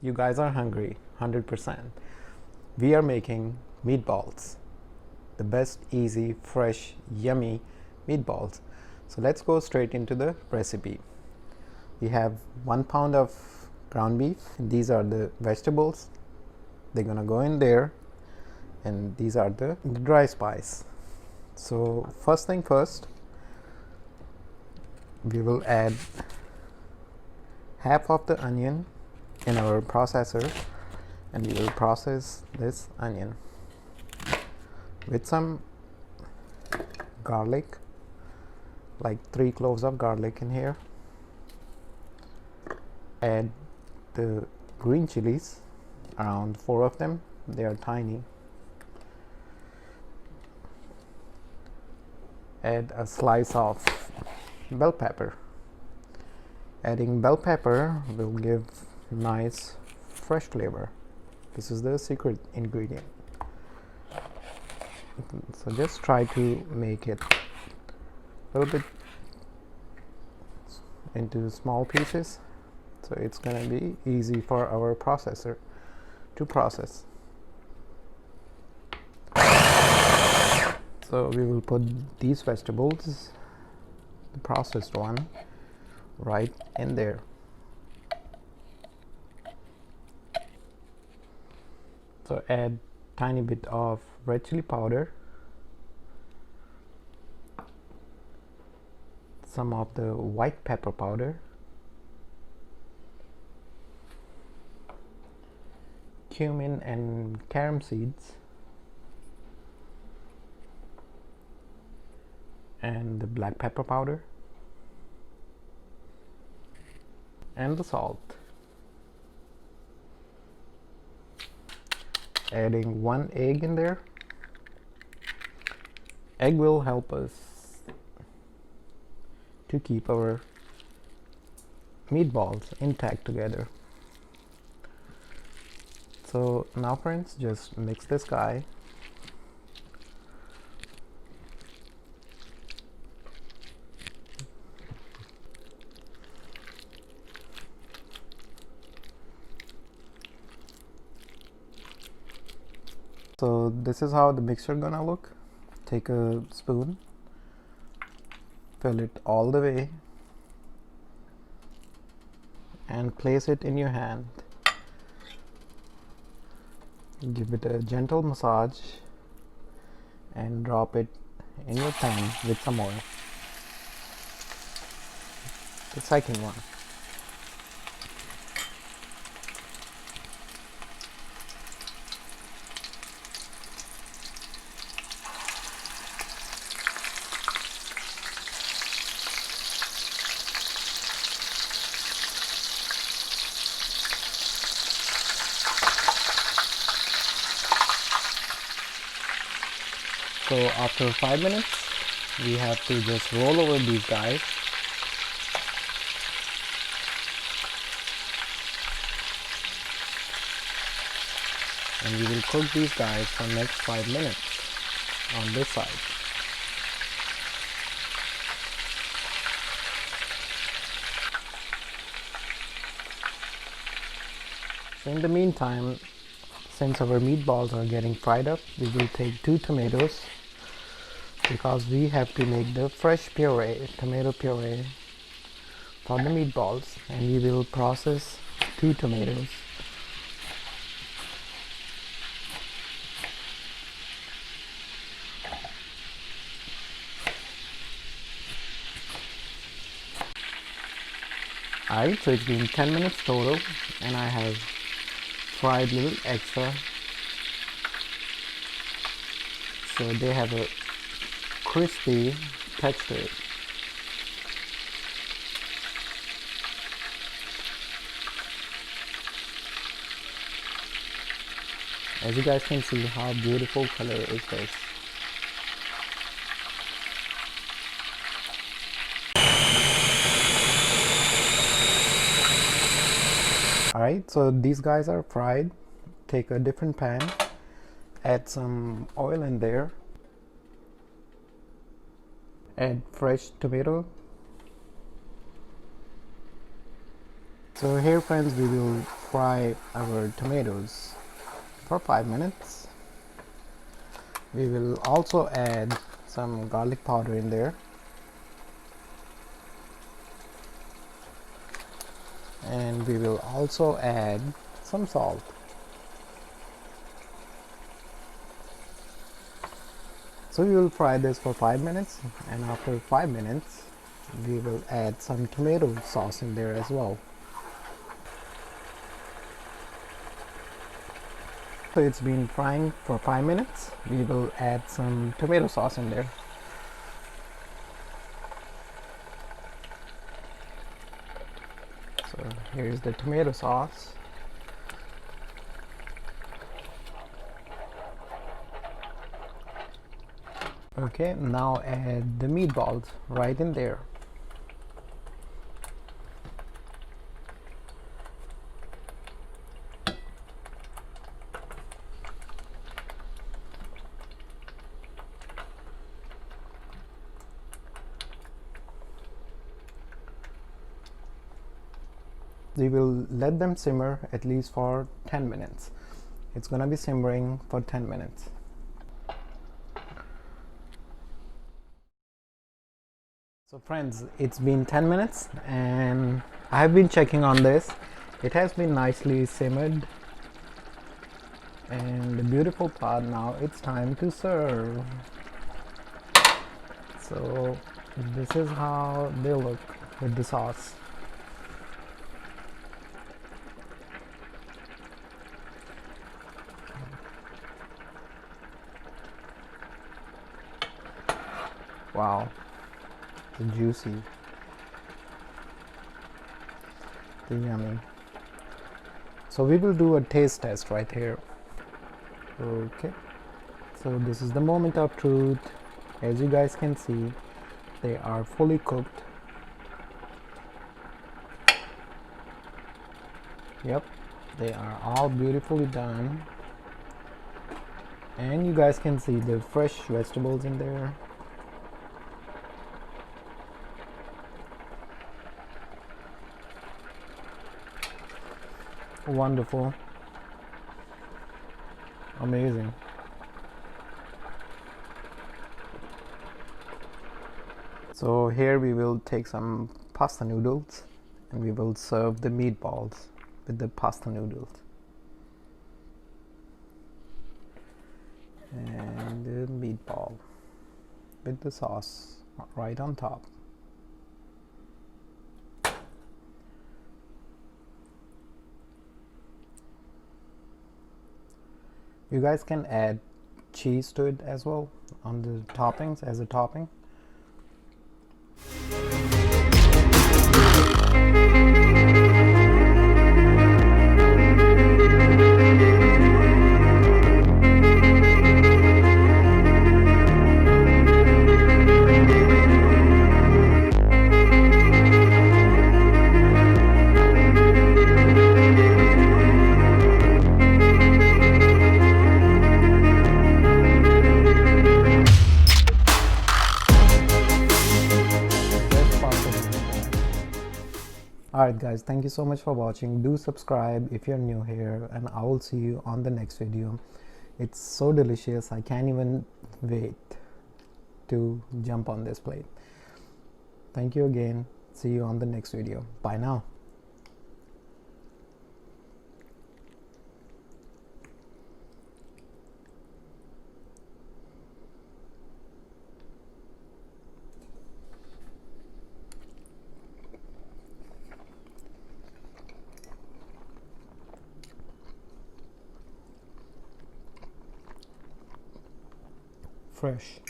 You guys are hungry, 100%. We are making meatballs. The best, easy, fresh, yummy meatballs. So let's go straight into the recipe. We have 1 pound of ground beef. These are the vegetables. They're gonna go in there, and these are the dry spice. So first thing first, we will add half of the onion in our processor, and we will process this onion with some garlic, like 3 cloves of garlic in here. Add the green chilies, around 4 of them. They are tiny. Add a slice of bell pepper. Adding bell pepper will give nice fresh flavor. This is the secret ingredient. So just try to make it a little bit into small pieces, so it's gonna be easy for our processor to process. So we will put these vegetables, the processed one, right in there. So add tiny bit of red chili powder, some of the white pepper powder, cumin and carrom seeds, and the black pepper powder, and the salt. Adding 1 egg in there. Egg will help us to keep our meatballs intact together. So now friends, just mix this guy. So this is how the mixture gonna look. Take a spoon, fill it all the way, and place it in your hand. Give it a gentle massage and drop it in your pan with some oil. The second one. So after 5 minutes, we have to just roll over these guys. And we will cook these guys for next 5 minutes on this side. So in the meantime, since our meatballs are getting fried up, we will take 2 tomatoes, because we have to make the fresh puree, tomato puree for the meatballs, and we will process 2 tomatoes. Alright, so it's been 10 minutes total, and I have fried little extra, so they have a crispy texture. As you guys can see, how beautiful color is this. Alright, so these guys are fried. Take a different pan, add some oil in there, add fresh tomato, So here friends, we will fry our tomatoes for 5 minutes. We will also add some garlic powder in there, and we will also add some salt. So we will fry this for 5 minutes, and after 5 minutes we will add some tomato sauce in there as well. So it's been frying for 5 minutes. We will add some tomato sauce in there. So here's the tomato sauce. Okay, now add the meatballs right in there. We will let them simmer at least for 10 minutes. It's gonna be simmering for 10 minutes. So friends, it's been 10 minutes and I have been checking on this. It has been nicely simmered, and the beautiful part, now it's time to serve. So this is how they look with the sauce. Wow, the juicy, the yummy. So we will do a taste test right here. Okay, so this is the moment of truth. As you guys can see, they are fully cooked. Yep, they are all beautifully done, and you guys can see the fresh vegetables in there. Wonderful, amazing. So here we will take some pasta noodles and we will serve the meatballs with the pasta noodles and the meatball with the sauce right on top. You guys can add cheese to it as well on the toppings, as a topping. Alright guys, thank you so much for watching. Do subscribe if you're new here, and I will see you on the next video. It's so delicious, I can't even wait to jump on this plate. Thank you again. See you on the next video. Bye now. Fresh.